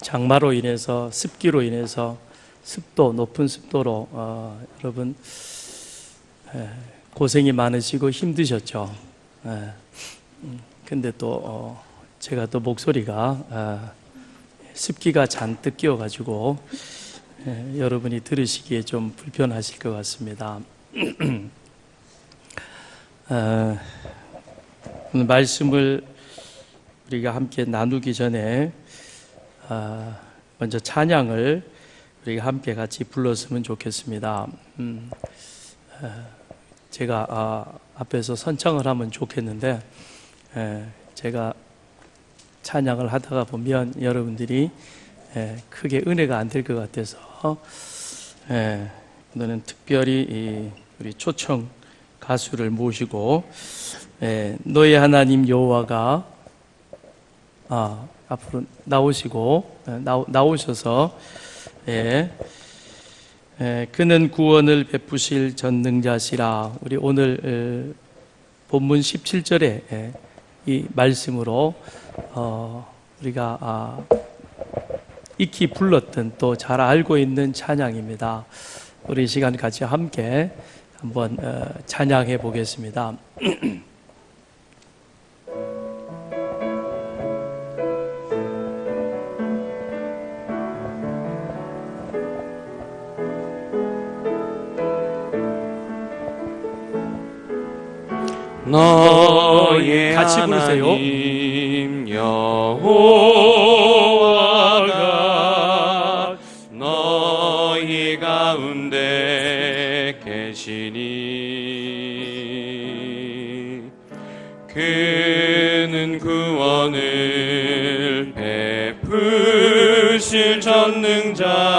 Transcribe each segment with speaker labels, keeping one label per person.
Speaker 1: 장마로 인해서 습기로 인해서 높은 습도로 여러분 고생이 많으시고 힘드셨죠. 근데 또 제가 또 목소리가 습기가 잔뜩 끼어가지고 여러분이 들으시기에 좀 불편하실 것 같습니다. 오늘 말씀을 우리가 함께 나누기 전에 먼저 찬양을 우리가 함께 같이 불렀으면 좋겠습니다. 제가 앞에서 선창을 하면 좋겠는데 제가 찬양을 하다가 보면 여러분들이 크게 은혜가 안 될 것 같아서 오늘은 특별히 우리 초청 가수를 모시고 너의 하나님 여호와가 앞으로 나오시고 나오셔서 그는 구원을 베푸실 전능자시라. 우리 오늘 본문 17절에 이 말씀으로 우리가 익히 불렀던 또 잘 알고 있는 찬양입니다. 우리 이 시간 같이 함께 한번 찬양해 보겠습니다.
Speaker 2: 너의
Speaker 1: 같이 부르세요.
Speaker 2: 하나님 여호와가 너희 가운데 계시니 그는 구원을 베푸실 전능자시라.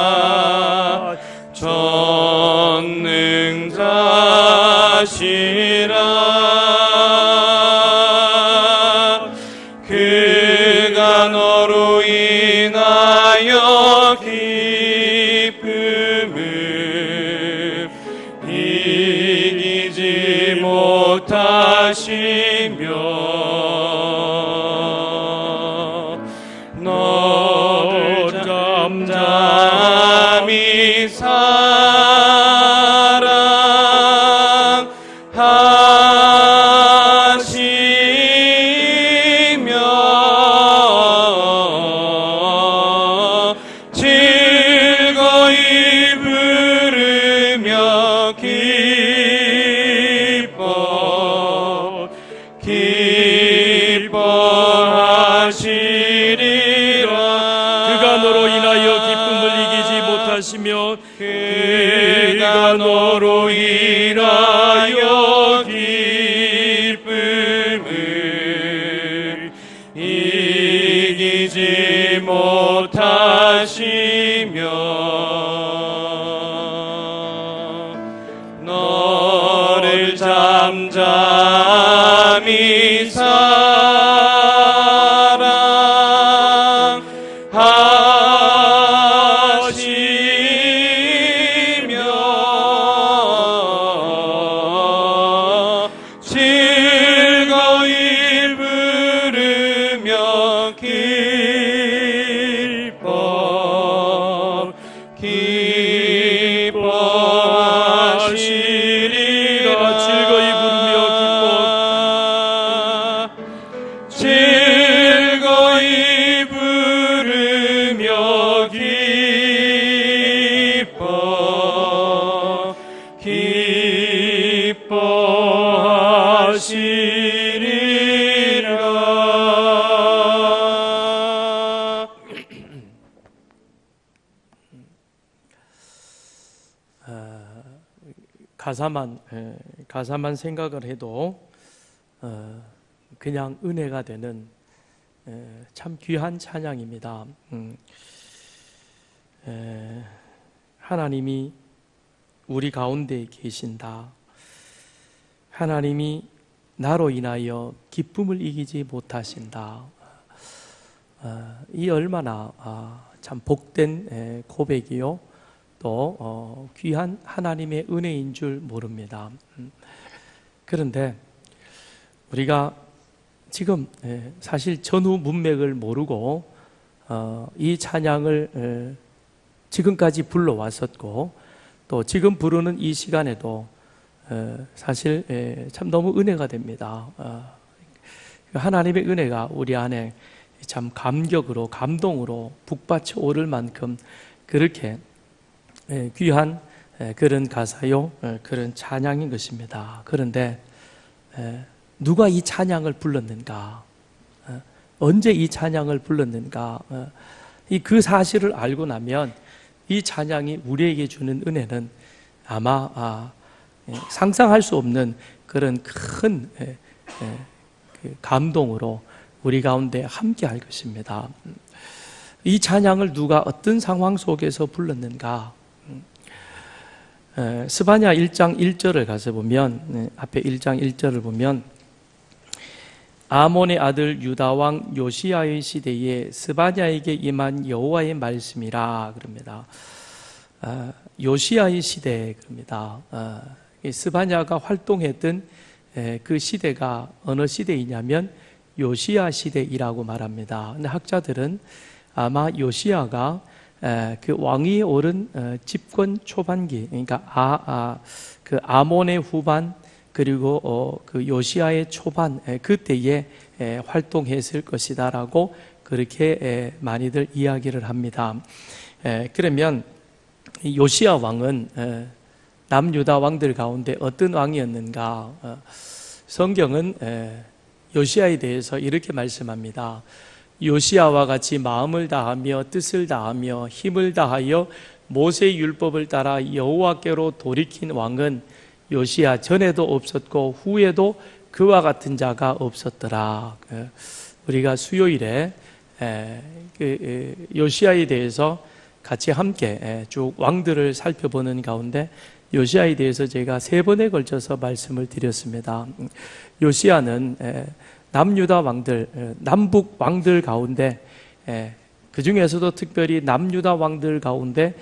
Speaker 2: 그가 너로 인하여 기쁨을 이기지 못하시며 너를 잠잠히 그가 너로 인하여 기쁨을 이기지 못하시며 너를 잠잠히
Speaker 1: 가사만 생각을 해도 그냥 은혜가 되는 참 귀한 찬양입니다. 하나님이 우리 가운데 계신다. 하나님이 나로 인하여 기쁨을 이기지 못하신다. 이 얼마나 참 복된 고백이요 또 귀한 하나님의 은혜인 줄 모릅니다. 그런데 우리가 지금 사실 전후 문맥을 모르고 이 찬양을 지금까지 불러왔었고 또 지금 부르는 이 시간에도 사실 참 너무 은혜가 됩니다. 하나님의 은혜가 우리 안에 참 감격으로 감동으로 북받쳐 오를 만큼 그렇게 귀한 그런 가사요, 그런 찬양인 것입니다. 그런데 누가 이 찬양을 불렀는가? 언제 이 찬양을 불렀는가? 그 사실을 알고 나면 이 찬양이 우리에게 주는 은혜는 아마 상상할 수 없는 그런 큰 감동으로 우리 가운데 함께할 것입니다. 이 찬양을 누가 어떤 상황 속에서 불렀는가? 스바냐 1장 1절을 가서 보면, 앞에 1장 1절을 보면 아몬의 아들 유다 왕 요시야의 시대에 스바냐에게 임한 여호와의 말씀이라 그럽니다. 요시야의 시대 그럽니다. 스바냐가 활동했던 그 시대가 어느 시대이냐면 요시야 시대이라고 말합니다. 근데 학자들은 아마 요시야가 그 왕위에 오른 집권 초반기, 그러니까 그 아몬의 후반 그리고 그 요시야의 초반 그때에 활동했을 것이다라고 그렇게 많이들 이야기를 합니다. 그러면 요시야 왕은 남유다 왕들 가운데 어떤 왕이었는가? 성경은 요시야에 대해서 이렇게 말씀합니다. 요시야와 같이 마음을 다하며 뜻을 다하며 힘을 다하여 모세의 율법을 따라 여호와께로 돌이킨 왕은 요시야 전에도 없었고 후에도 그와 같은 자가 없었더라. 우리가 수요일에 요시야에 대해서 같이 함께 쭉 왕들을 살펴보는 가운데 요시야에 대해서 제가 3번에 걸쳐서 말씀을 드렸습니다. 요시야는 남유다 왕들, 남북 왕들 가운데 그 중에서도 특별히 남유다 왕들 가운데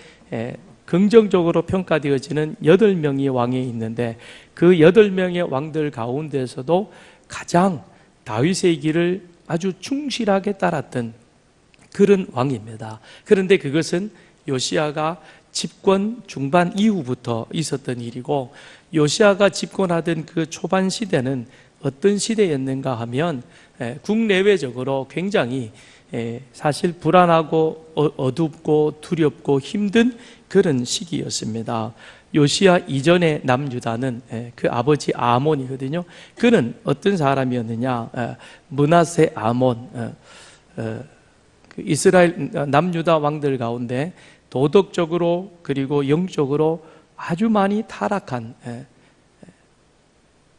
Speaker 1: 긍정적으로 평가되어지는 8명의 왕이 있는데 그 8명의 왕들 가운데서도 가장 다윗의 길을 아주 충실하게 따랐던 그런 왕입니다. 그런데 그것은 요시야가 집권 중반 이후부터 있었던 일이고 요시야가 집권하던 그 초반 시대는 어떤 시대였는가 하면 국내외적으로 굉장히 사실 불안하고 어둡고 두렵고 힘든 그런 시기였습니다. 요시야 이전의 남유다는 그 아버지 아몬이거든요. 그는 어떤 사람이었느냐? 므낫세 아몬, 이스라엘 남유다 왕들 가운데 도덕적으로 그리고 영적으로 아주 많이 타락한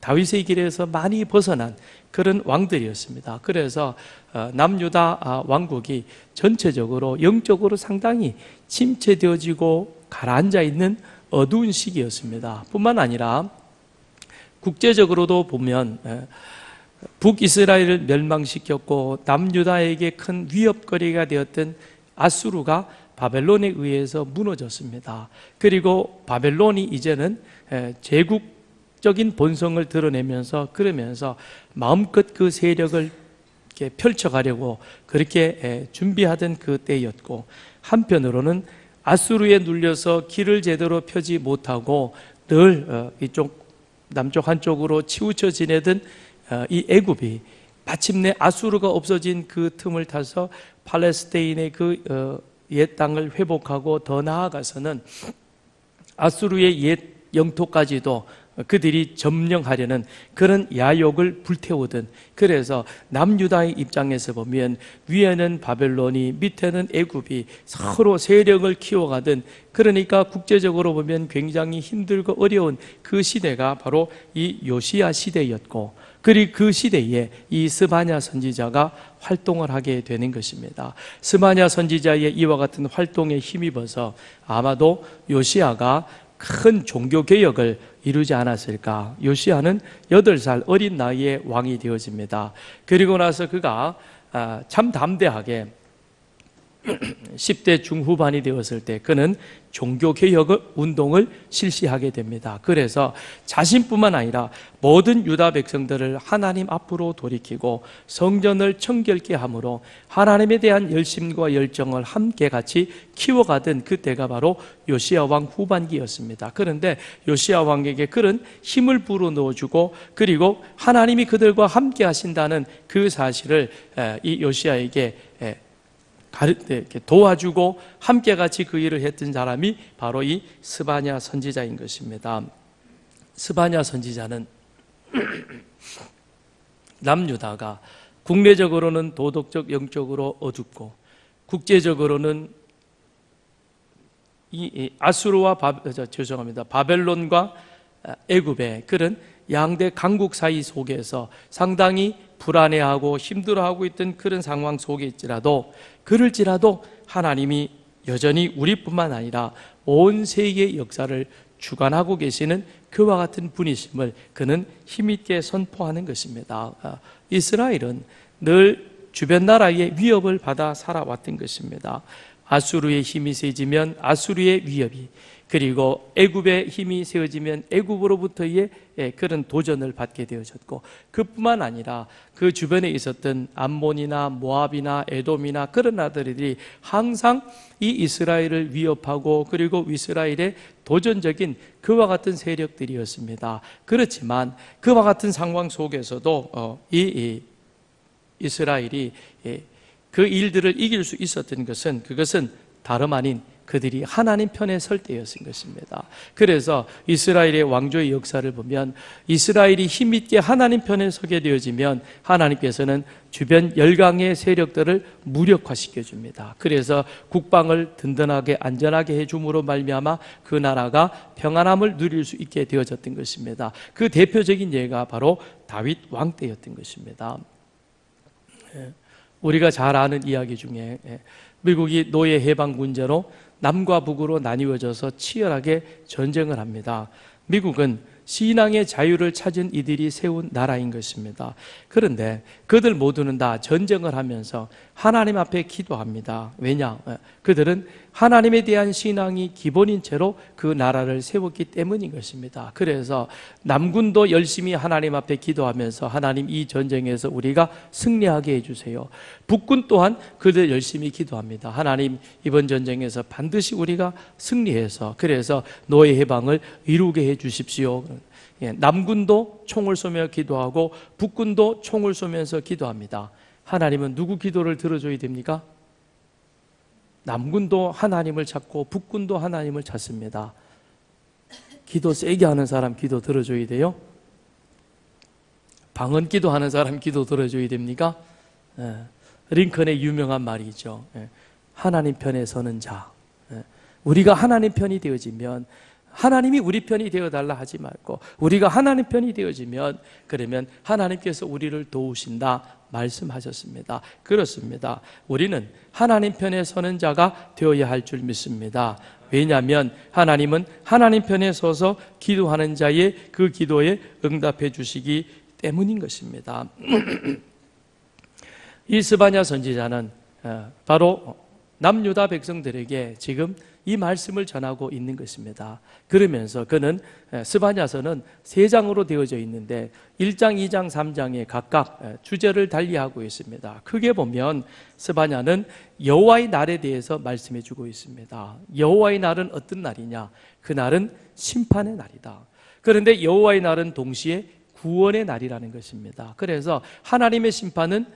Speaker 1: 다윗의 길에서 많이 벗어난 그런 왕들이었습니다. 그래서 남유다 왕국이 전체적으로 영적으로 상당히 침체되어지고 가라앉아 있는 어두운 시기였습니다. 뿐만 아니라 국제적으로도 보면 북이스라엘을 멸망시켰고 남유다에게 큰 위협거리가 되었던 아수르가 바벨론에 의해서 무너졌습니다. 그리고 바벨론이 이제는 제국적인 본성을 드러내면서 그러면서 마음껏 그 세력을 이렇게 펼쳐가려고 그렇게 준비하던 그 때였고 한편으로는 아수르에 눌려서 길을 제대로 펴지 못하고 늘 이쪽 남쪽 한쪽으로 치우쳐 지내던 이 애굽이 마침내 아수르가 없어진 그 틈을 타서 팔레스타인의 그 옛 땅을 회복하고 더 나아가서는 아수르의 옛 영토까지도 그들이 점령하려는 그런 야욕을 불태우던, 그래서 남유다의 입장에서 보면 위에는 바벨론이 밑에는 애굽이 서로 세력을 키워가던, 그러니까 국제적으로 보면 굉장히 힘들고 어려운 그 시대가 바로 이 요시야 시대였고, 그리고 그 시대에 이 스바냐 선지자가 활동을 하게 되는 것입니다. 스바냐 선지자의 이와 같은 활동에 힘입어서 아마도 요시야가 큰 종교개혁을 이루지 않았을까. 요시야는 8살 어린 나이에 왕이 되어집니다. 그리고 나서 그가 참 담대하게 10대 중후반이 되었을 때 그는 종교개혁 운동을 실시하게 됩니다. 그래서 자신뿐만 아니라 모든 유다 백성들을 하나님 앞으로 돌이키고 성전을 청결케 함으로 하나님에 대한 열심과 열정을 함께 같이 키워가던 그때가 바로 요시야 왕 후반기였습니다. 그런데 요시야 왕에게 그런 힘을 불어넣어주고 그리고 하나님이 그들과 함께 하신다는 그 사실을 이 요시야에게 이렇게 도와주고 함께 같이 그 일을 했던 사람이 바로 이 스바냐 선지자인 것입니다. 스바냐 선지자는 남유다가 국내적으로는 도덕적 영적으로 어둡고 국제적으로는 이 아수르와 바벨론과 애굽의 그런 양대 강국 사이 속에서 상당히 불안해하고 힘들어하고 있던 그런 상황 속에 그럴지라도 하나님이 여전히 우리뿐만 아니라 온 세계의 역사를 주관하고 계시는 그와 같은 분이심을 그는 힘있게 선포하는 것입니다. 이스라엘은 늘 주변 나라의 위협을 받아 살아왔던 것입니다. 아수르의 힘이 세지면 아수르의 위협이, 그리고 애굽의 힘이 세워지면 애굽으로부터의 그런 도전을 받게 되어졌고, 그뿐만 아니라 그 주변에 있었던 암몬이나 모압이나 에돔이나 그런 나라들이 항상 이 이스라엘을 위협하고 그리고 이스라엘의 도전적인 그와 같은 세력들이었습니다. 그렇지만 그와 같은 상황 속에서도 이 이스라엘이 그 일들을 이길 수 있었던 것은, 그것은 다름 아닌 그들이 하나님 편에 설 때였은 것입니다. 그래서 이스라엘의 왕조의 역사를 보면 이스라엘이 힘있게 하나님 편에 서게 되어지면 하나님께서는 주변 열강의 세력들을 무력화시켜 줍니다. 그래서 국방을 든든하게 안전하게 해줌으로 말미암아 그 나라가 평안함을 누릴 수 있게 되어졌던 것입니다. 그 대표적인 예가 바로 다윗 왕 때였던 것입니다. 우리가 잘 아는 이야기 중에 미국이 노예 해방 문제로 남과 북으로 나뉘어져서 치열하게 전쟁을 합니다. 미국은 신앙의 자유를 찾은 이들이 세운 나라인 것입니다. 그런데 그들 모두는 다 전쟁을 하면서 하나님 앞에 기도합니다. 왜냐? 그들은 하나님에 대한 신앙이 기본인 채로 그 나라를 세웠기 때문인 것입니다. 그래서 남군도 열심히 하나님 앞에 기도하면서 하나님, 이 전쟁에서 우리가 승리하게 해주세요. 북군 또한 그들 열심히 기도합니다. 하나님, 이번 전쟁에서 반드시 우리가 승리해서 그래서 노예 해방을 이루게 해주십시오. 남군도 총을 쏘며 기도하고 북군도 총을 쏘면서 기도합니다. 하나님은 누구 기도를 들어줘야 됩니까? 남군도 하나님을 찾고 북군도 하나님을 찾습니다. 기도 세게 하는 사람 기도 들어줘야 돼요? 방언 기도하는 사람 기도 들어줘야 됩니까? 링컨의 유명한 말이죠. 하나님 편에 서는 자. 우리가 하나님 편이 되어지면, 하나님이 우리 편이 되어달라 하지 말고 우리가 하나님 편이 되어지면, 그러면 하나님께서 우리를 도우신다 말씀하셨습니다. 그렇습니다. 우리는 하나님 편에 서는 자가 되어야 할 줄 믿습니다. 왜냐하면 하나님은 하나님 편에 서서 기도하는 자의 그 기도에 응답해 주시기 때문인 것입니다. 이 스바냐 선지자는 바로 남유다 백성들에게 지금 이 말씀을 전하고 있는 것입니다. 그러면서 그는, 스바냐서는 3장으로 되어져 있는데 1장, 2장, 3장에 각각 주제를 달리하고 있습니다. 크게 보면 스바냐는 여호와의 날에 대해서 말씀해 주고 있습니다. 여호와의 날은 어떤 날이냐? 그 날은 심판의 날이다. 그런데 여호와의 날은 동시에 구원의 날이라는 것입니다. 그래서 하나님의 심판은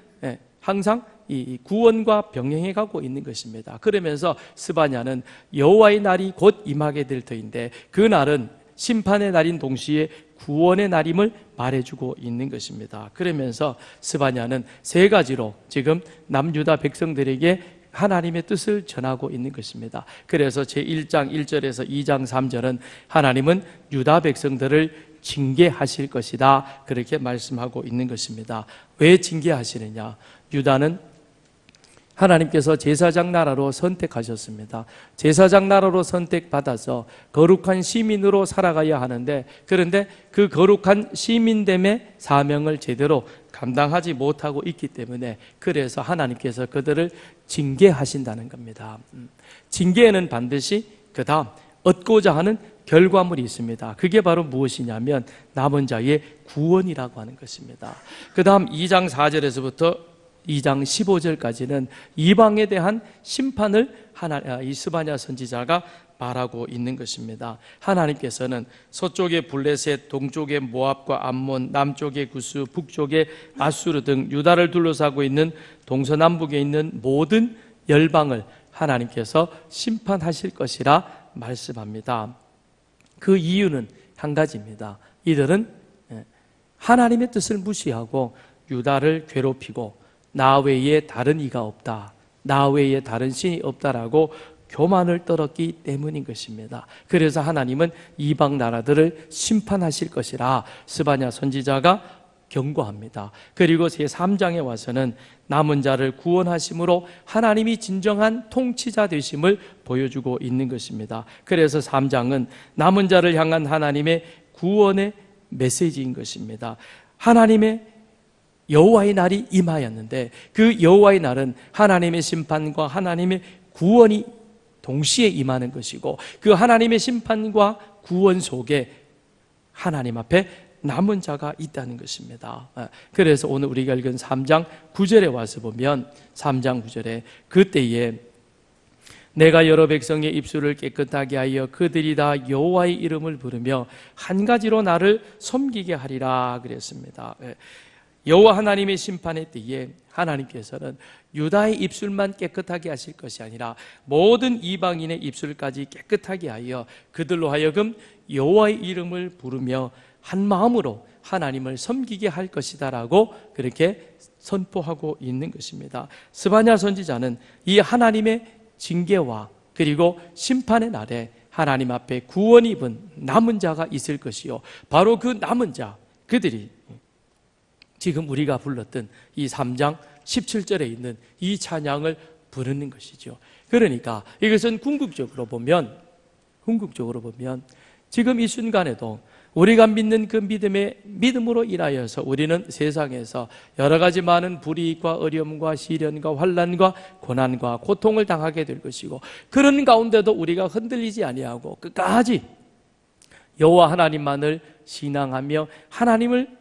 Speaker 1: 항상 이 구원과 병행해 가고 있는 것입니다. 그러면서 스바냐는 여호와의 날이 곧 임하게 될 터인데 그 날은 심판의 날인 동시에 구원의 날임을 말해주고 있는 것입니다. 그러면서 스바냐는 3가지로 지금 남유다 백성들에게 하나님의 뜻을 전하고 있는 것입니다. 그래서 제1장 1절에서 2장 3절은 하나님은 유다 백성들을 징계하실 것이다, 그렇게 말씀하고 있는 것입니다. 왜 징계하시느냐? 유다는 하나님께서 제사장 나라로 선택하셨습니다. 제사장 나라로 선택받아서 거룩한 시민으로 살아가야 하는데, 그런데 그 거룩한 시민됨의 사명을 제대로 감당하지 못하고 있기 때문에, 그래서 하나님께서 그들을 징계하신다는 겁니다. 징계에는 반드시 그 다음 얻고자 하는 결과물이 있습니다. 그게 바로 무엇이냐면 남은 자의 구원이라고 하는 것입니다. 그 다음 2장 4절에서부터 2장 15절까지는 이방에 대한 심판을 이 스바냐 선지자가 말하고 있는 것입니다. 하나님께서는 서쪽의 블레셋, 동쪽의 모압과 암몬, 남쪽의 구스, 북쪽의 아수르 등 유다를 둘러싸고 있는 동서남북에 있는 모든 열방을 하나님께서 심판하실 것이라 말씀합니다. 그 이유는 한 가지입니다. 이들은 하나님의 뜻을 무시하고 유다를 괴롭히고 나 외에 다른 이가 없다, 나 외에 다른 신이 없다라고 교만을 떨었기 때문인 것입니다. 그래서 하나님은 이방 나라들을 심판하실 것이라 스바냐 선지자가 경고합니다. 그리고 제3장에 와서는 남은 자를 구원하심으로 하나님이 진정한 통치자 되심을 보여주고 있는 것입니다. 그래서 3장은 남은 자를 향한 하나님의 구원의 메시지인 것입니다. 하나님의 여호와의 날이 임하였는데, 그 여호와의 날은 하나님의 심판과 하나님의 구원이 동시에 임하는 것이고, 그 하나님의 심판과 구원 속에 하나님 앞에 남은 자가 있다는 것입니다. 그래서 오늘 우리가 읽은 3장 9절에 와서 보면 3장 9절에 그때에 내가 여러 백성의 입술을 깨끗하게 하여 그들이 다 여호와의 이름을 부르며 한 가지로 나를 섬기게 하리라 그랬습니다. 여호와 하나님의 심판의 때에 하나님께서는 유다의 입술만 깨끗하게 하실 것이 아니라 모든 이방인의 입술까지 깨끗하게 하여 그들로 하여금 여호와의 이름을 부르며 한 마음으로 하나님을 섬기게 할 것이다라고 그렇게 선포하고 있는 것입니다. 스바냐 선지자는 이 하나님의 징계와 그리고 심판의 날에 하나님 앞에 구원 입은 남은 자가 있을 것이요, 바로 그 남은 자, 그들이 지금 우리가 불렀던 이 3장 17절에 있는 이 찬양을 부르는 것이죠. 그러니까 이것은 궁극적으로 보면 지금 이 순간에도 우리가 믿는 그 믿음으로 인하여서 우리는 세상에서 여러 가지 많은 불이익과 어려움과 시련과 환난과 고난과 고통을 당하게 될 것이고, 그런 가운데도 우리가 흔들리지 아니하고 끝까지 여호와 하나님만을 신앙하며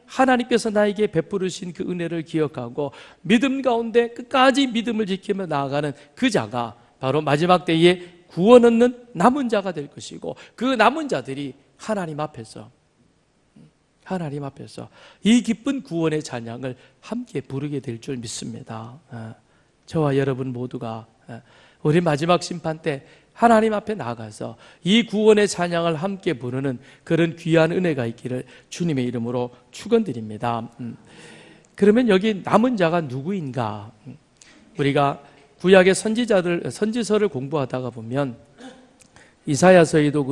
Speaker 1: 하나님께서 나에게 베푸르신 그 은혜를 기억하고 믿음 가운데 끝까지 믿음을 지키며 나아가는 그 자가 바로 마지막 때에 구원 얻는 남은 자가 될 것이고, 그 남은 자들이 하나님 앞에서 이 기쁜 구원의 찬양을 함께 부르게 될 줄 믿습니다. 저와 여러분 모두가 우리 마지막 심판 때 하나님 앞에 나가서 이 구원의 찬양을 함께 부르는 그런 귀한 은혜가 있기를 주님의 이름으로 축원드립니다. 그러면 여기 남은 자가 누구인가? 우리가 구약의 선지서를 공부하다가 보면 이사야서에도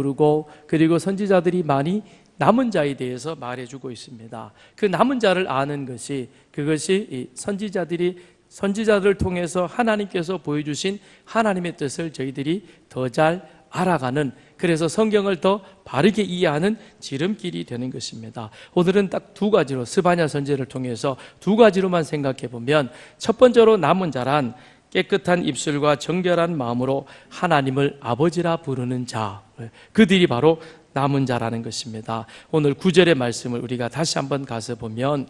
Speaker 1: 그리고 선지자들이 많이 남은 자에 대해서 말해주고 있습니다. 그 남은 자를 아는 그것이 선지자들을 통해서 하나님께서 보여주신 하나님의 뜻을 저희들이 더 잘 알아가는, 그래서 성경을 더 바르게 이해하는 지름길이 되는 것입니다. 오늘은 딱 두 가지로, 스바냐 선지를 통해서 두 가지로만 생각해 보면, 첫 번째로 남은 자란 깨끗한 입술과 정결한 마음으로 하나님을 아버지라 부르는 자, 그들이 바로 남은 자라는 것입니다. 오늘 9절의 말씀을 우리가 다시 한번 가서 보면,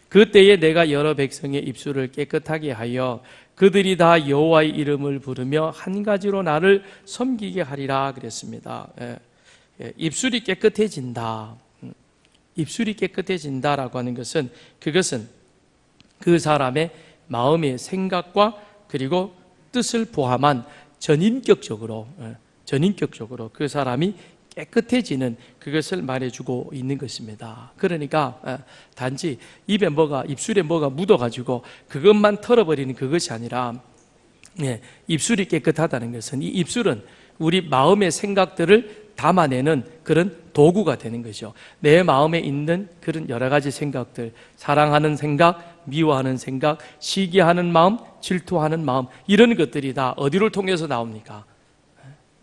Speaker 1: 그때에 내가 여러 백성의 입술을 깨끗하게 하여 그들이 다 여호와의 이름을 부르며 한 가지로 나를 섬기게 하리라 그랬습니다. 입술이 깨끗해진다. 입술이 깨끗해진다라고 하는 것은, 그것은 그 사람의 마음의 생각과 그리고 뜻을 포함한 전인격적으로 그 사람이 깨끗해지는 그것을 말해주고 있는 것입니다. 그러니까 단지 입술에 뭐가 묻어가지고 그것만 털어버리는 그것이 아니라, 입술이 깨끗하다는 것은 이 입술은 우리 마음의 생각들을 담아내는 그런 도구가 되는 거죠. 내 마음에 있는 그런 여러 가지 생각들, 사랑하는 생각, 미워하는 생각, 시기하는 마음, 질투하는 마음, 이런 것들이 다 어디를 통해서 나옵니까?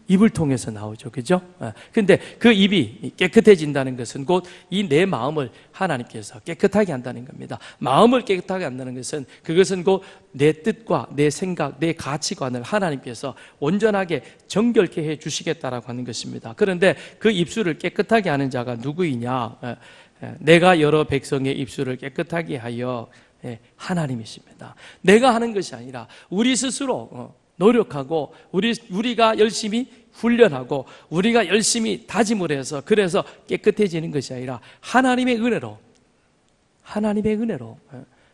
Speaker 1: 입을 통해서 나오죠. 그죠? 근데 그 입이 깨끗해진다는 것은 곧 이 내 마음을 하나님께서 깨끗하게 한다는 겁니다. 마음을 깨끗하게 한다는 것은 그것은 곧 내 뜻과 내 생각, 내 가치관을 하나님께서 온전하게 정결케 해 주시겠다라고 하는 것입니다. 그런데 그 입술을 깨끗하게 하는 자가 누구이냐? 내가 여러 백성의 입술을 깨끗하게 하여 하나님이십니다. 내가 하는 것이 아니라 우리 스스로 노력하고 우리가 열심히 훈련하고 우리가 열심히 다짐을 해서 그래서 깨끗해지는 것이 아니라 하나님의 은혜로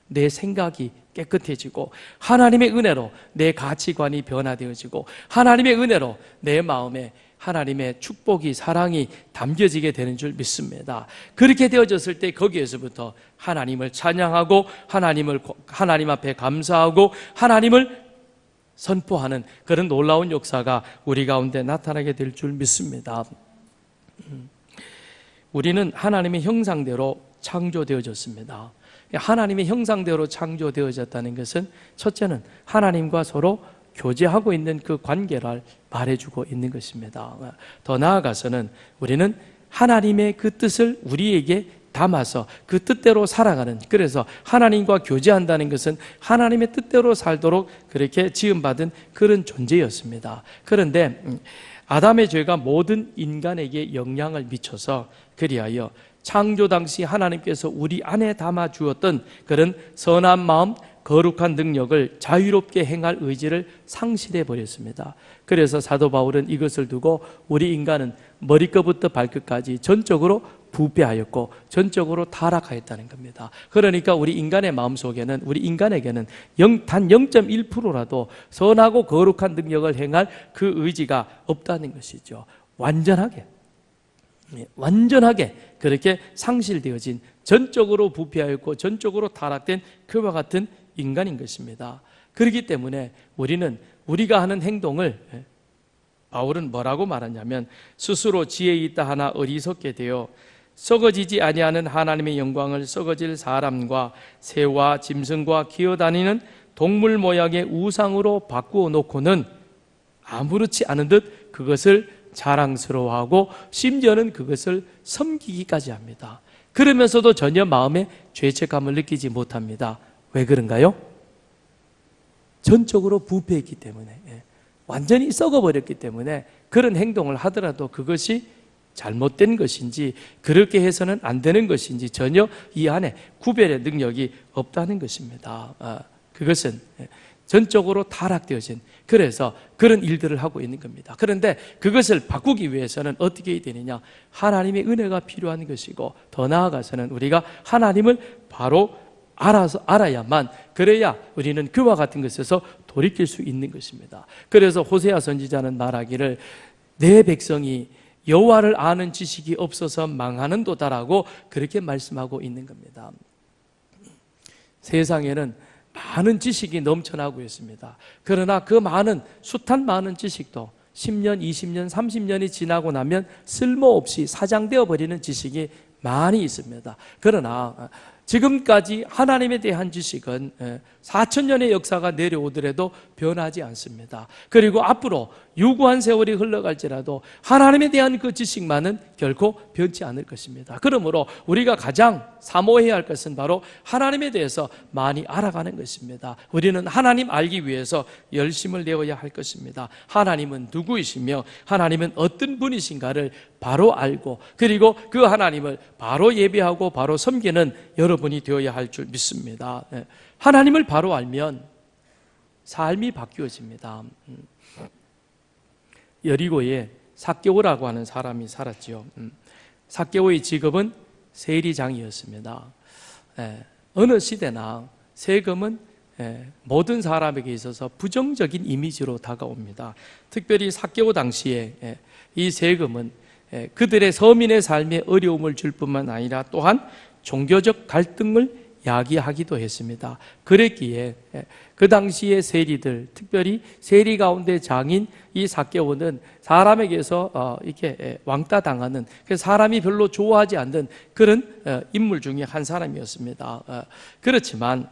Speaker 1: 내 생각이 깨끗해지고 하나님의 은혜로 내 가치관이 변화되어지고 하나님의 은혜로 내 마음에 하나님의 축복이 사랑이 담겨지게 되는 줄 믿습니다. 그렇게 되어졌을 때 거기에서부터 하나님을 찬양하고 하나님 앞에 감사하고 하나님을 선포하는 그런 놀라운 역사가 우리 가운데 나타나게 될 줄 믿습니다. 우리는 하나님의 형상대로 창조되어졌습니다. 하나님의 형상대로 창조되어졌다는 것은 첫째는 하나님과 서로 교제하고 있는 그 관계를 말해주고 있는 것입니다. 더 나아가서는 우리는 하나님의 그 뜻을 우리에게 담아서 그 뜻대로 살아가는, 그래서 하나님과 교제한다는 것은 하나님의 뜻대로 살도록 그렇게 지음받은 그런 존재였습니다. 그런데 아담의 죄가 모든 인간에게 영향을 미쳐서 그리하여 창조 당시 하나님께서 우리 안에 담아 주었던 그런 선한 마음, 거룩한 능력을 자유롭게 행할 의지를 상실해 버렸습니다. 그래서 사도 바울은 이것을 두고 우리 인간은 머리끝부터 발끝까지 전적으로 부패하였고 전적으로 타락하였다는 겁니다. 그러니까 우리 인간의 마음속에는, 우리 인간에게는 단 0.1%라도 선하고 거룩한 능력을 행할 그 의지가 없다는 것이죠. 완전하게 그렇게 상실되어진, 전적으로 부패하였고 전적으로 타락된 그와 같은 인간인 것입니다. 그렇기 때문에 우리가 하는 행동을 바울은 뭐라고 말하냐면, 스스로 지혜 있다 하나 어리석게 되어 썩어지지 아니하는 하나님의 영광을 썩어질 사람과 새와 짐승과 기어다니는 동물 모양의 우상으로 바꾸어 놓고는 아무렇지 않은 듯 그것을 자랑스러워하고 심지어는 그것을 섬기기까지 합니다. 그러면서도 전혀 마음에 죄책감을 느끼지 못합니다. 왜 그런가요? 전적으로 부패했기 때문에, 완전히 썩어버렸기 때문에 그런 행동을 하더라도 그것이 잘못된 것인지 그렇게 해서는 안 되는 것인지 전혀 이 안에 구별의 능력이 없다는 것입니다. 그것은 전적으로 타락되어진, 그래서 그런 일들을 하고 있는 겁니다. 그런데 그것을 바꾸기 위해서는 어떻게 해야 되느냐? 하나님의 은혜가 필요한 것이고, 더 나아가서는 우리가 하나님을 바로 알아야만, 그래야 우리는 그와 같은 것에서 돌이킬 수 있는 것입니다. 그래서 호세아 선지자는 말하기를 내 백성이 여호와를 아는 지식이 없어서 망하는도다라고 그렇게 말씀하고 있는 겁니다. 세상에는 많은 지식이 넘쳐나고 있습니다. 그러나 그 숱한 많은 지식도 10년, 20년, 30년이 지나고 나면 쓸모없이 사장되어 버리는 지식이 많이 있습니다. 그러나 지금까지 하나님에 대한 지식은 4,000년의 역사가 내려오더라도 변하지 않습니다. 그리고 앞으로 유구한 세월이 흘러갈지라도 하나님에 대한 그 지식만은 결코 변치 않을 것입니다. 그러므로 우리가 가장 사모해야 할 것은 바로 하나님에 대해서 많이 알아가는 것입니다. 우리는 하나님 알기 위해서 열심을 내어야 할 것입니다. 하나님은 누구이시며 하나님은 어떤 분이신가를 바로 알고, 그리고 그 하나님을 바로 예배하고 바로 섬기는 여러분이 되어야 할 줄 믿습니다. 하나님을 바로 알면 삶이 바뀌어집니다. 여리고에 삭개오라고 하는 사람이 살았지요. 삭개오의 직업은 세리장이었습니다. 어느 시대나 세금은 모든 사람에게 있어서 부정적인 이미지로 다가옵니다. 특별히 삭개오 당시에 이 세금은 그들의 서민의 삶에 어려움을 줄 뿐만 아니라 또한 종교적 갈등을 야기하기도 했습니다. 그랬기에 그 당시의 세리들, 특별히 세리 가운데 장인 이 삭개오는 사람에게서 이렇게 왕따 당하는, 사람이 별로 좋아하지 않는 그런 인물 중에 한 사람이었습니다. 그렇지만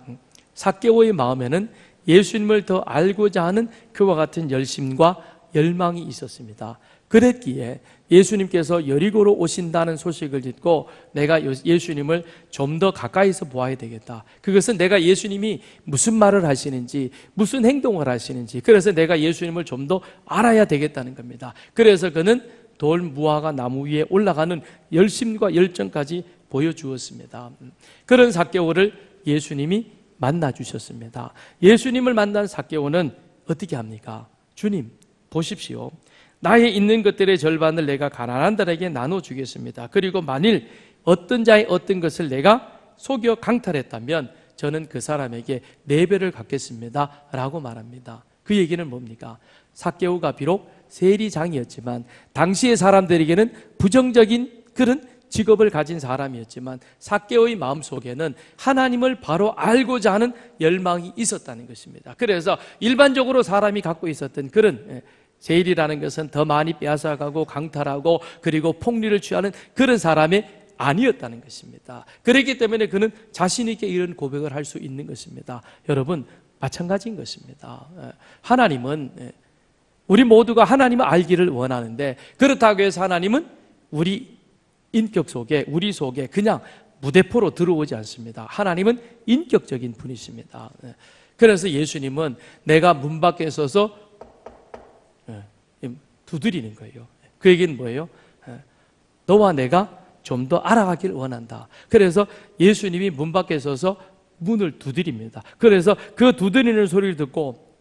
Speaker 1: 삭개오의 마음에는 예수님을 더 알고자 하는 그와 같은 열심과 열망이 있었습니다. 그랬기에 예수님께서 여리고로 오신다는 소식을 듣고 내가 예수님을 좀 더 가까이서 보아야 되겠다. 그것은 내가 예수님이 무슨 말을 하시는지, 무슨 행동을 하시는지, 그래서 내가 예수님을 좀 더 알아야 되겠다는 겁니다. 그래서 그는 돌 무화과 나무 위에 올라가는 열심과 열정까지 보여주었습니다. 그런 삭개오를 예수님이 만나 주셨습니다. 예수님을 만난 삭개오는 어떻게 합니까? 주님, 보십시오. 나의 있는 것들의 절반을 내가 가난한 자에게 나눠주겠습니다. 그리고 만일 어떤 자의 어떤 것을 내가 속여 강탈했다면 저는 그 사람에게 4배를 갚겠습니다 라고 말합니다. 그 얘기는 뭡니까? 삭개오가 비록 세리장이었지만 당시의 사람들에게는 부정적인 그런 직업을 가진 사람이었지만 삭개오의 마음속에는 하나님을 바로 알고자 하는 열망이 있었다는 것입니다. 그래서 일반적으로 사람이 갖고 있었던 그런, 세일이라는 것은 더 많이 빼앗아가고 강탈하고 그리고 폭리를 취하는 그런 사람이 아니었다는 것입니다. 그렇기 때문에 그는 자신 있게 이런 고백을 할 수 있는 것입니다. 여러분, 마찬가지인 것입니다. 하나님은, 우리 모두가 하나님을 알기를 원하는데, 그렇다고 해서 하나님은 우리 인격 속에, 우리 속에 그냥 무대포로 들어오지 않습니다. 하나님은 인격적인 분이십니다. 그래서 예수님은 내가 문 밖에 서서 두드리는 거예요. 그 얘기는 뭐예요? 너와 내가 좀 더 알아가길 원한다. 그래서 예수님이 문 밖에 서서 문을 두드립니다. 그래서 그 두드리는 소리를 듣고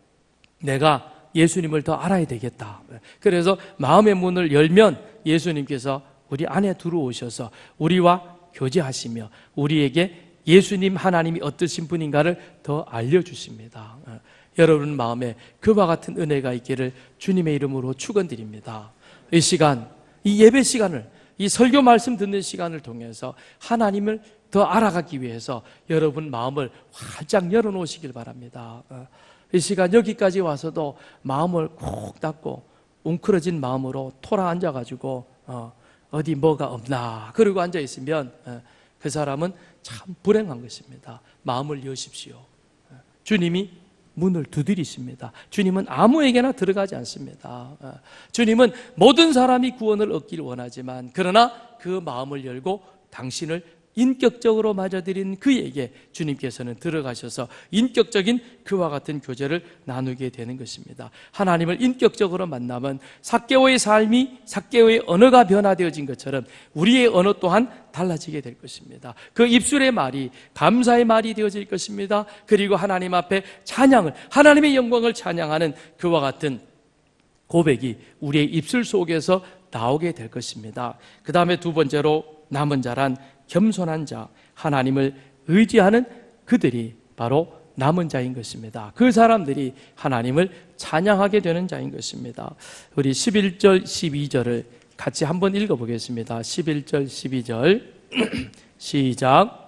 Speaker 1: 내가 예수님을 더 알아야 되겠다. 그래서 마음의 문을 열면 예수님께서 우리 안에 들어오셔서 우리와 교제하시며 우리에게 예수님 하나님이 어떠신 분인가를 더 알려주십니다. 여러분 마음에 그와 같은 은혜가 있기를 주님의 이름으로 축원드립니다. 이 시간, 이 예배 시간을, 이 설교 말씀 듣는 시간을 통해서 하나님을 더 알아가기 위해서 여러분 마음을 활짝 열어놓으시길 바랍니다. 이 시간 여기까지 와서도 마음을 콕 닫고 웅크러진 마음으로 토라 앉아가지고 어디 뭐가 없나 그러고 앉아있으면 그 사람은 참 불행한 것입니다. 마음을 여십시오. 주님이 문을 두드리십니다. 주님은 아무에게나 들어가지 않습니다. 주님은 모든 사람이 구원을 얻기를 원하지만 그러나 그 마음을 열고 당신을 인격적으로 맞아들인 그에게 주님께서는 들어가셔서 인격적인 그와 같은 교제를 나누게 되는 것입니다. 하나님을 인격적으로 만나면 삭개오의 삶이, 삭개오의 언어가 변화되어진 것처럼 우리의 언어 또한 달라지게 될 것입니다. 그 입술의 말이 감사의 말이 되어질 것입니다. 그리고 하나님 앞에 찬양을, 하나님의 영광을 찬양하는 그와 같은 고백이 우리의 입술 속에서 나오게 될 것입니다. 그 다음에 두 번째로 남은 자란 겸손한 자, 하나님을 의지하는 그들이 바로 남은 자인 것입니다. 그 사람들이 하나님을 찬양하게 되는 자인 것입니다. 우리 11절, 12절을 같이 한번 읽어보겠습니다. 11절, 12절 시작.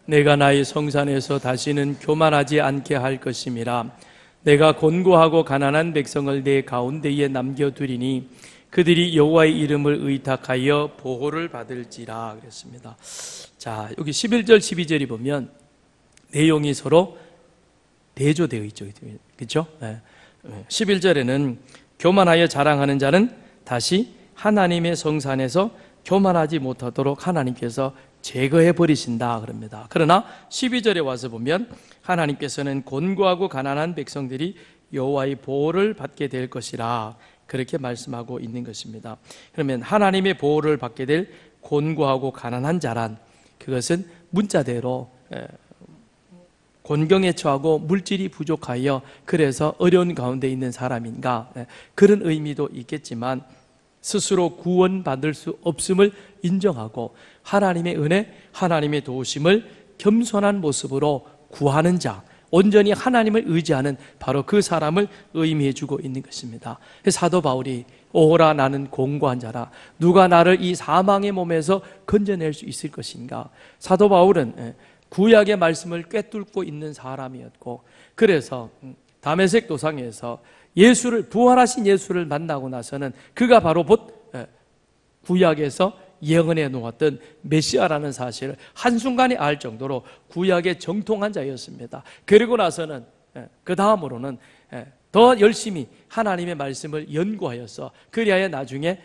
Speaker 1: 내가 나의 성산에서 다시는 교만하지 않게 할 것임이라. 내가 곤고하고 가난한 백성을 내 가운데에 남겨두리니 그들이 여호와의 이름을 의탁하여 보호를 받을지라 그랬습니다. 자, 여기 11절 12절이 보면 내용이 서로 대조되어 있죠. 그렇죠? 11절에는 교만하여 자랑하는 자는 다시 하나님의 성산에서 교만하지 못하도록 하나님께서 제거해 버리신다 그럽니다. 그러나 12절에 와서 보면 하나님께서는 곤고하고 가난한 백성들이 여호와의 보호를 받게 될 것이라 그렇게 말씀하고 있는 것입니다. 그러면 하나님의 보호를 받게 될 곤고하고 가난한 자란, 그것은 문자대로 곤경에 처하고 물질이 부족하여 그래서 어려운 가운데 있는 사람인가, 그런 의미도 있겠지만 스스로 구원받을 수 없음을 인정하고 하나님의 은혜, 하나님의 도우심을 겸손한 모습으로 구하는 자, 온전히 하나님을 의지하는 바로 그 사람을 의미해 주고 있는 것입니다. 사도 바울이 오호라 나는 공고한 자라 누가 나를 이 사망의 몸에서 건져낼 수 있을 것인가. 사도 바울은 구약의 말씀을 꿰뚫고 있는 사람이었고, 그래서 다메섹 도상에서 부활하신 예수를 만나고 나서는 그가 바로 곧 구약에서 예언해 놓았던 메시아라는 사실을 한순간에 알 정도로 구약의 정통한 자였습니다. 그리고 나서는 그 다음으로는 더 열심히 하나님의 말씀을 연구하여서 그리하여 나중에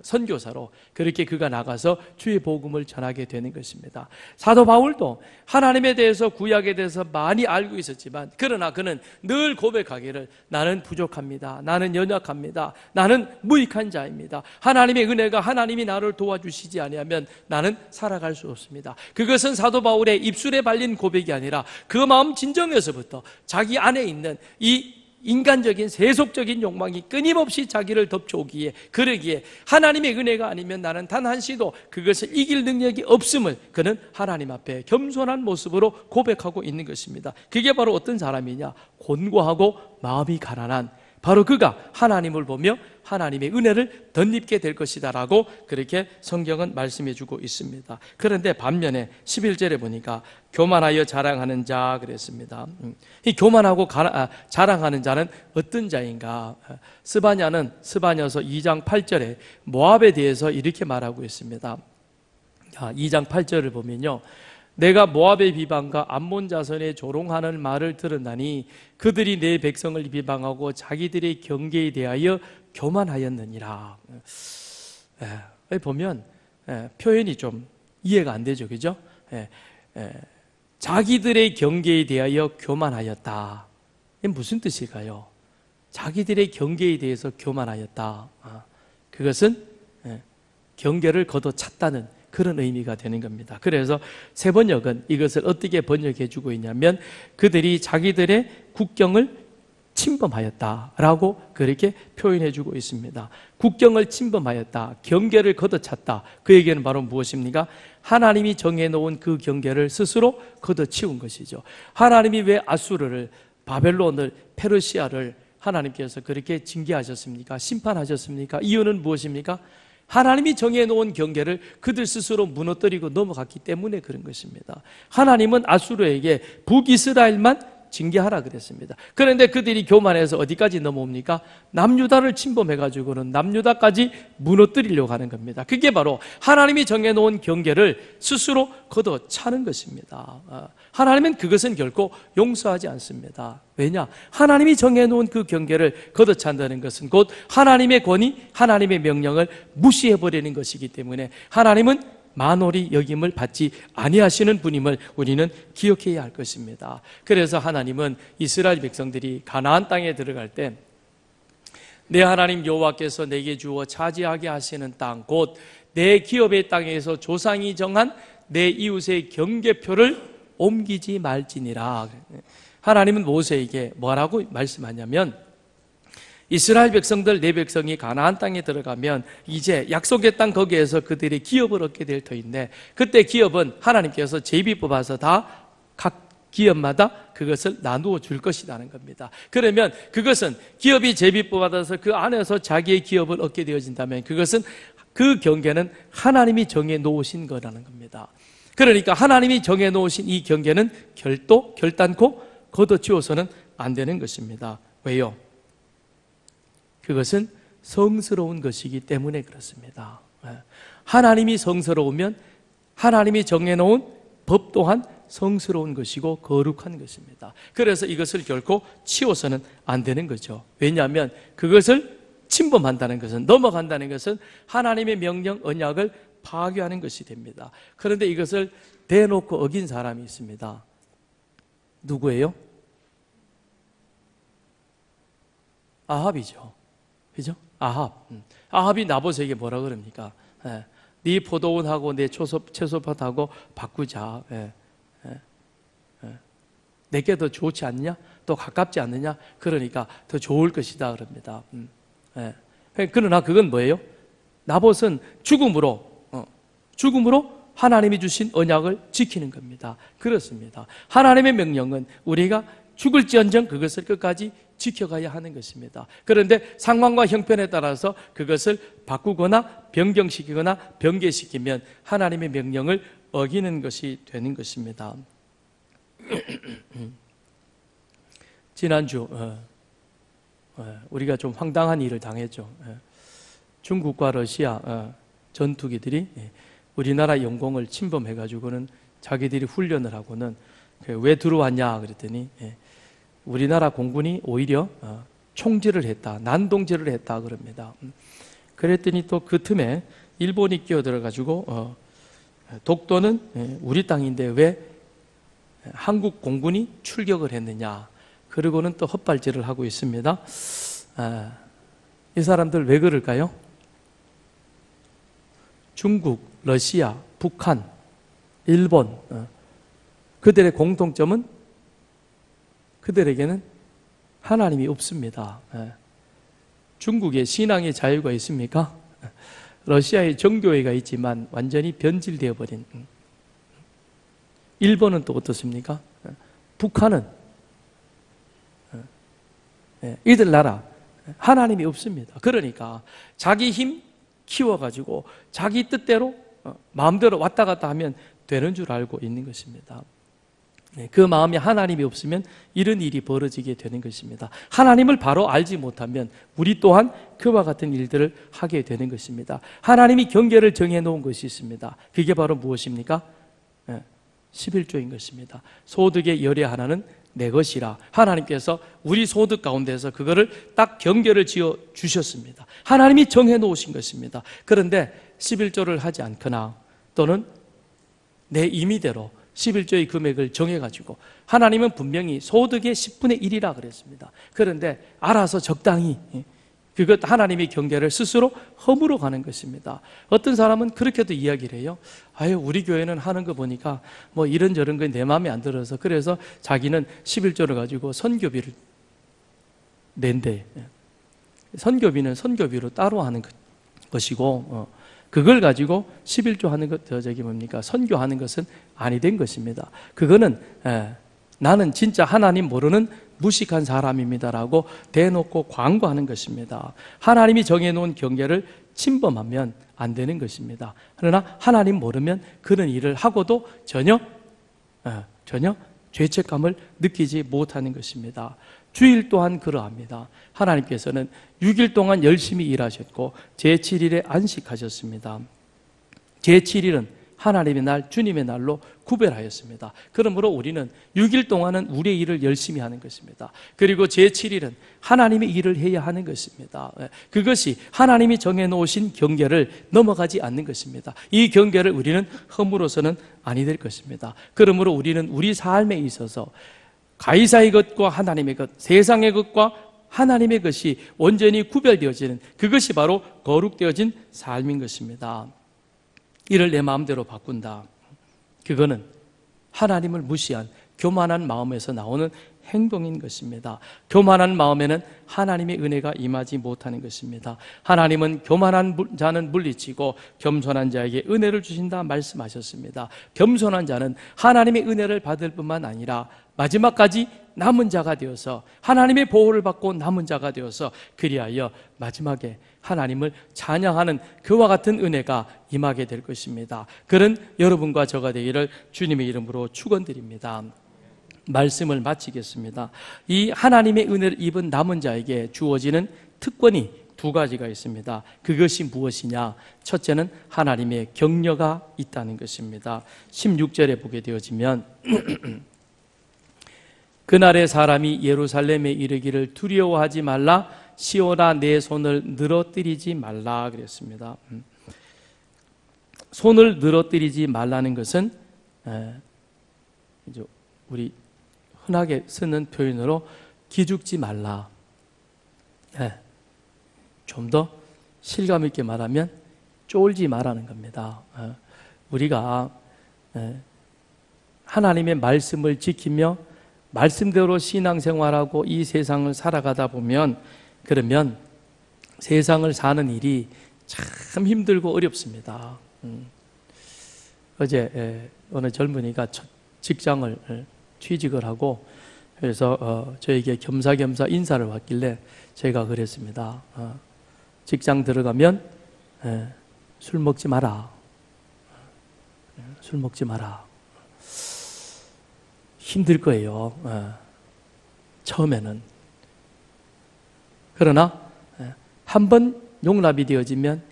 Speaker 1: 선교사로 그렇게 그가 나가서 주의 복음을 전하게 되는 것입니다. 사도 바울도 하나님에 대해서 구약에 대해서 많이 알고 있었지만 그러나 그는 늘 고백하기를 나는 부족합니다. 나는 연약합니다. 나는 무익한 자입니다. 하나님의 은혜가 하나님이 나를 도와주시지 아니하면 나는 살아갈 수 없습니다. 그것은 사도 바울의 입술에 발린 고백이 아니라 그 마음 진정에서부터 자기 안에 있는 이 인간적인 세속적인 욕망이 끊임없이 자기를 덮쳐오기에 그러기에 하나님의 은혜가 아니면 나는 단 한시도 그것을 이길 능력이 없음을 그는 하나님 앞에 겸손한 모습으로 고백하고 있는 것입니다. 그게 바로 어떤 사람이냐? 곤고하고 마음이 가난한, 바로 그가 하나님을 보며 하나님의 은혜를 덧입게 될 것이다 라고 그렇게 성경은 말씀해 주고 있습니다. 그런데 반면에 11절에 보니까 교만하여 자랑하는 자 그랬습니다. 이 교만하고 자랑하는 자는 어떤 자인가? 스바냐서 2장 8절에 모압에 대해서 이렇게 말하고 있습니다. 2장 8절을 보면요, 내가 모압의 비방과 암몬 자손의 조롱하는 말을 들었나니 그들이 내 백성을 비방하고 자기들의 경계에 대하여 교만하였느니라. 보면 표현이 좀 이해가 안 되죠, 그죠? 자기들의 경계에 대하여 교만하였다. 이게 무슨 뜻일까요? 자기들의 경계에 대해서 교만하였다. 그것은 경계를 걷어찼다는 그런 의미가 되는 겁니다. 그래서 새 번역은 이것을 어떻게 번역해 주고 있냐면 그들이 자기들의 국경을 침범하였다라고 그렇게 표현해 주고 있습니다. 국경을 침범하였다, 경계를 걷어찼다. 그 얘기는 바로 무엇입니까? 하나님이 정해놓은 그 경계를 스스로 걷어치운 것이죠. 하나님이 왜 아수르를, 바벨론을, 페르시아를 하나님께서 그렇게 징계하셨습니까? 심판하셨습니까? 이유는 무엇입니까? 하나님이 정해놓은 경계를 그들 스스로 무너뜨리고 넘어갔기 때문에 그런 것입니다. 하나님은 아수르에게 북이스라엘만 징계하라 그랬습니다. 그런데 그들이 교만해서 어디까지 넘어옵니까? 남유다를 침범해가지고는 남유다까지 무너뜨리려고 하는 겁니다. 그게 바로 하나님이 정해놓은 경계를 스스로 걷어차는 것입니다. 하나님은 그것은 결코 용서하지 않습니다. 왜냐? 하나님이 정해놓은 그 경계를 걷어찬다는 것은 곧 하나님의 권위, 하나님의 명령을 무시해버리는 것이기 때문에 하나님은 만홀히 여김을 받지 아니하시는 분임을 우리는 기억해야 할 것입니다. 그래서 하나님은 이스라엘 백성들이 가나안 땅에 들어갈 때 내 하나님 여호와께서 내게 주어 차지하게 하시는 땅, 곧 내 기업의 땅에서 조상이 정한 내 이웃의 경계표를 옮기지 말지니라. 하나님은 모세에게 뭐라고 말씀하냐면 이스라엘 백성들, 내 백성이 가나안 땅에 들어가면 이제 약속의 땅 거기에서 그들이 기업을 얻게 될 터인데 그때 기업은 하나님께서 제비 뽑아서 다 각 기업마다 그것을 나누어 줄 것이라는 겁니다. 그러면 그것은 기업이 제비 뽑아서 그 안에서 자기의 기업을 얻게 되어진다면 그것은 그 경계는 하나님이 정해 놓으신 거라는 겁니다. 그러니까 하나님이 정해 놓으신 이 경계는 결단코 걷어치워서는 안 되는 것입니다. 왜요? 그것은 성스러운 것이기 때문에 그렇습니다. 하나님이 성스러우면 하나님이 정해놓은 법 또한 성스러운 것이고 거룩한 것입니다. 그래서 이것을 결코 치워서는 안 되는 거죠. 왜냐하면 그것을 침범한다는 것은, 넘어간다는 것은 하나님의 명령, 언약을 파괴하는 것이 됩니다. 그런데 이것을 대놓고 어긴 사람이 있습니다. 누구예요? 아합이죠. 그죠? 아합이 나봇에게 뭐라 그럽니까? 네 포도원하고 내 채소밭하고 바꾸자. 내게 더 좋지 않냐? 또 가깝지 않느냐? 그러니까 더 좋을 것이다 그럽니다. 그러나 그건 뭐예요? 나봇은 죽음으로 하나님이 주신 언약을 지키는 겁니다. 그렇습니다. 하나님의 명령은 우리가 죽을지언정 그것을 끝까지 지켜가야 하는 것입니다. 그런데 상황과 형편에 따라서 그것을 바꾸거나 변경시키거나 변개시키면 하나님의 명령을 어기는 것이 되는 것입니다. 지난주 우리가 좀 황당한 일을 당했죠. 중국과 러시아 전투기들이 우리나라 영공을 침범해가지고는 자기들이 훈련을 하고는 왜 들어왔냐 그랬더니 우리나라 공군이 오히려 총질을 했다, 난동질을 했다 그럽니다. 그랬더니 또 그 틈에 일본이 끼어들어가지고 독도는 우리 땅인데 왜 한국 공군이 출격을 했느냐, 그리고는 또 헛발질을 하고 있습니다. 이 사람들 왜 그럴까요? 중국, 러시아, 북한, 일본, 그들의 공통점은 그들에게는 하나님이 없습니다. 중국에 신앙의 자유가 있습니까? 러시아에 정교회가 있지만 완전히 변질되어 버린. 일본은 또 어떻습니까? 북한은 이들 나라 하나님이 없습니다. 그러니까 자기 힘 키워가지고 자기 뜻대로 마음대로 왔다 갔다 하면 되는 줄 알고 있는 것입니다. 그 마음에 하나님이 없으면 이런 일이 벌어지게 되는 것입니다. 하나님을 바로 알지 못하면 우리 또한 그와 같은 일들을 하게 되는 것입니다. 하나님이 경계를 정해놓은 것이 있습니다. 그게 바로 무엇입니까? 11조인 것입니다. 소득의 열의 하나는 내 것이라. 하나님께서 우리 소득 가운데서 그거를 딱 경계를 지어 주셨습니다. 하나님이 정해놓으신 것입니다. 그런데 11조를 하지 않거나 또는 내 임의대로 11조의 금액을 정해가지고 하나님은 분명히 소득의 10분의 1이라 그랬습니다. 그런데 알아서 적당히 그것 하나님의 경계를 스스로 허물어 가는 것입니다. 어떤 사람은 그렇게도 이야기를 해요. 아유, 우리 교회는 하는 거 보니까 뭐 이런저런 거 내 마음에 안 들어서 그래서 자기는 11조를 가지고 선교비를 낸대. 선교비는 선교비로 따로 하는 것이고 그걸 가지고 11조 하는 것, 뭡니까? 선교하는 것은 아니 된 것입니다. 그거는 나는 진짜 하나님 모르는 무식한 사람입니다라고 대놓고 광고하는 것입니다. 하나님이 정해놓은 경계를 침범하면 안 되는 것입니다. 그러나 하나님 모르면 그런 일을 하고도 전혀 죄책감을 느끼지 못하는 것입니다. 주일 또한 그러합니다. 하나님께서는 6일 동안 열심히 일하셨고 제7일에 안식하셨습니다. 제7일은 하나님의 날, 주님의 날로 구별하였습니다. 그러므로 우리는 6일 동안은 우리의 일을 열심히 하는 것입니다. 그리고 제7일은 하나님의 일을 해야 하는 것입니다. 그것이 하나님이 정해놓으신 경계를 넘어가지 않는 것입니다. 이 경계를 우리는 허물어서는 아니 될 것입니다. 그러므로 우리는 우리 삶에 있어서 가이사의 것과 하나님의 것, 세상의 것과 하나님의 것이 온전히 구별되어지는 그것이 바로 거룩되어진 삶인 것입니다. 이를 내 마음대로 바꾼다. 그거는 하나님을 무시한 교만한 마음에서 나오는 행동인 것입니다. 교만한 마음에는 하나님의 은혜가 임하지 못하는 것입니다. 하나님은 교만한 자는 물리치고 겸손한 자에게 은혜를 주신다 말씀하셨습니다. 겸손한 자는 하나님의 은혜를 받을 뿐만 아니라 마지막까지 남은 자가 되어서 하나님의 보호를 받고 남은 자가 되어서 그리하여 마지막에 하나님을 찬양하는 그와 같은 은혜가 임하게 될 것입니다. 그런 여러분과 저가 되기를 주님의 이름으로 축원드립니다. 말씀을 마치겠습니다. 이 하나님의 은혜를 입은 남은 자에게 주어지는 특권이 두 가지가 있습니다. 그것이 무엇이냐? 첫째는 하나님의 격려가 있다는 것입니다. 16절에 보게 되어지면 그날에 사람이 예루살렘에 이르기를 두려워하지 말라, 시온아 내 손을 늘어뜨리지 말라 그랬습니다. 손을 늘어뜨리지 말라는 것은 이제 우리 흔하게 쓰는 표현으로 기죽지 말라. 좀 더 실감 있게 말하면 쫄지 말라는 겁니다. 우리가 하나님의 말씀을 지키며 말씀대로 신앙생활하고 이 세상을 살아가다 보면 그러면 세상을 사는 일이 참 힘들고 어렵습니다. 어제 어느 젊은이가 첫 직장을 취직을 하고 그래서 저에게 겸사겸사 인사를 왔길래 제가 그랬습니다. 직장 들어가면 술 먹지 마라. 술 먹지 마라. 힘들 거예요. 처음에는. 그러나 한번 용납이 되어지면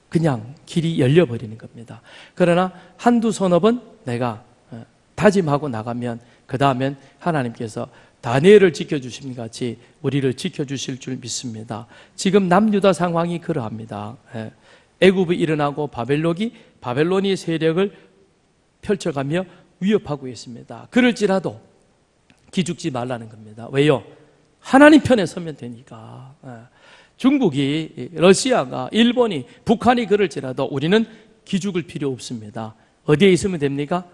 Speaker 1: 그냥 길이 열려버리는 겁니다. 그러나 한두 서너 번 내가 다짐하고 나가면 그 다음엔 하나님께서 다니엘을 지켜주신 같이 우리를 지켜주실 줄 믿습니다. 지금 남유다 상황이 그러합니다. 애굽이 일어나고 바벨론이 세력을 펼쳐가며 위협하고 있습니다. 그럴지라도 기죽지 말라는 겁니다. 왜요? 하나님 편에 서면 되니까. 중국이, 러시아가, 일본이, 북한이 그럴지라도 우리는 기죽을 필요 없습니다. 어디에 있으면 됩니까?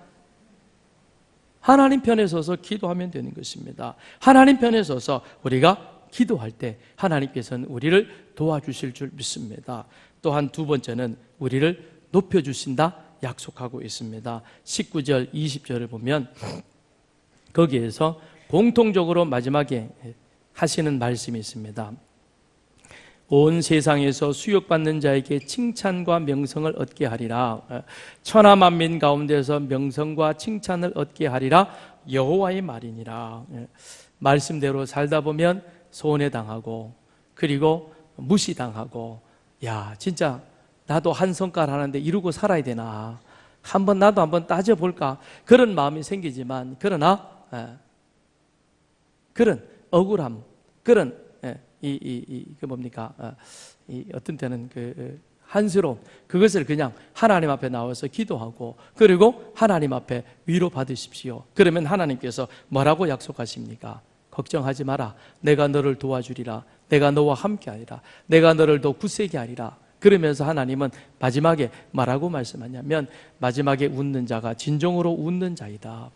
Speaker 1: 하나님 편에 서서 기도하면 되는 것입니다. 하나님 편에 서서 우리가 기도할 때 하나님께서는 우리를 도와주실 줄 믿습니다. 또한 두 번째는 우리를 높여주신다 약속하고 있습니다. 19절, 20절을 보면 거기에서 공통적으로 마지막에 하시는 말씀이 있습니다. 온 세상에서 수욕받는 자에게 칭찬과 명성을 얻게 하리라. 천하 만민 가운데서 명성과 칭찬을 얻게 하리라. 여호와의 말이니라. 말씀대로 살다 보면 손해당하고 그리고 무시당하고 야 진짜 나도 한 성깔 하는데 이루고 살아야 되나 나도 한번 따져볼까 그런 마음이 생기지만 그러나 그런 억울함 그런 그 뭡니까? 어떤 때는 한스러움 그것을 그냥 하나님 앞에 나와서 기도하고 그리고 하나님 앞에 위로 받으십시오. 그러면 하나님께서 뭐라고 약속하십니까? 걱정하지 마라. 내가 너를 도와주리라. 내가 너와 함께하리라. 내가 너를 더 굳세게 하리라. 그러면서 하나님은 마지막에 뭐라고 말씀하냐면 마지막에 웃는 자가 진정으로 웃는 자이다.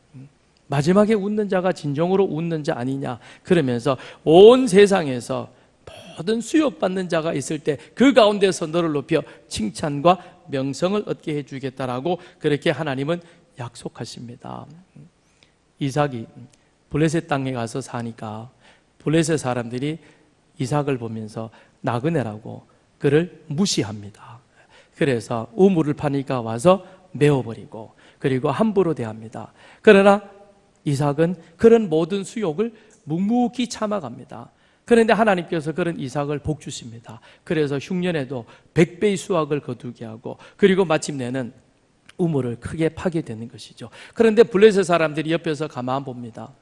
Speaker 1: 마지막에 웃는 자가 진정으로 웃는 자 아니냐. 그러면서 온 세상에서 모든 수욕받는 자가 있을 때 그 가운데서 너를 높여 칭찬과 명성을 얻게 해주겠다라고 그렇게 하나님은 약속하십니다. 이삭이 블레셋 땅에 가서 사니까 블레셋 사람들이 이삭을 보면서 나그네라고 그를 무시합니다. 그래서 우물을 파니까 와서 메워버리고 그리고 함부로 대합니다. 그러나 이삭은 그런 모든 수욕을 묵묵히 참아갑니다. 그런데 하나님께서 그런 이삭을 복 주십니다. 그래서 흉년에도 100배의 수확을 거두게 하고 그리고 마침내는 우물을 크게 파게 되는 것이죠. 그런데 블레셋 사람들이 옆에서 가만 봅니다.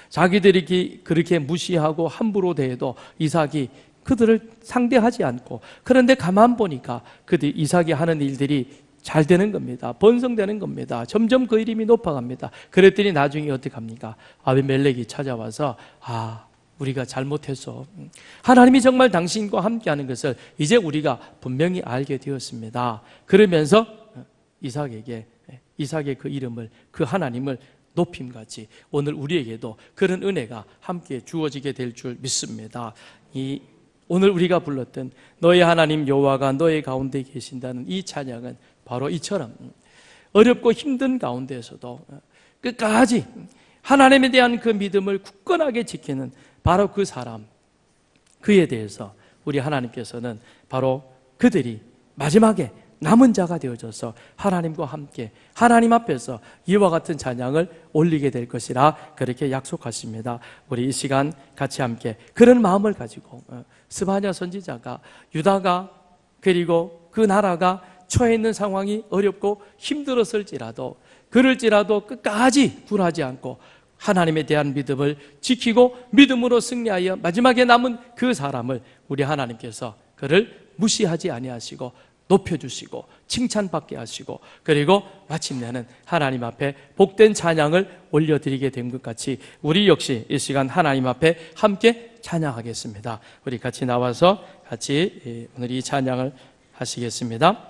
Speaker 1: 자기들이 그렇게 무시하고 함부로 대해도 이삭이 그들을 상대하지 않고 그런데 가만 보니까 그들 이삭이 하는 일들이 잘 되는 겁니다. 번성되는 겁니다. 점점 그 이름이 높아갑니다. 그랬더니 나중에 어떻게 합니까? 아비멜렉이 찾아와서 우리가 잘못했어. 하나님이 정말 당신과 함께하는 것을 이제 우리가 분명히 알게 되었습니다. 그러면서 이삭의 그 이름을 그 하나님을 높임같이 오늘 우리에게도 그런 은혜가 함께 주어지게 될 줄 믿습니다. 오늘 우리가 불렀던 너의 하나님 여호와가 너의 가운데 계신다는 이 찬양은 바로 이처럼 어렵고 힘든 가운데에서도 끝까지 하나님에 대한 그 믿음을 굳건하게 지키는 바로 그 사람, 그에 대해서 우리 하나님께서는 바로 그들이 마지막에 남은 자가 되어져서 하나님과 함께 하나님 앞에서 이와 같은 찬양을 올리게 될 것이라 그렇게 약속하십니다. 우리 이 시간 같이 함께 그런 마음을 가지고 스바냐 선지자가 유다가 그리고 그 나라가 처해 있는 상황이 어렵고 힘들었을지라도 그럴지라도 끝까지 굴하지 않고 하나님에 대한 믿음을 지키고 믿음으로 승리하여 마지막에 남은 그 사람을 우리 하나님께서 그를 무시하지 아니하시고 높여주시고 칭찬받게 하시고 그리고 마침내는 하나님 앞에 복된 찬양을 올려드리게 된 것 같이 우리 역시 이 시간 하나님 앞에 함께 찬양하겠습니다. 우리 같이 나와서 같이 오늘 이 찬양을 하시겠습니다.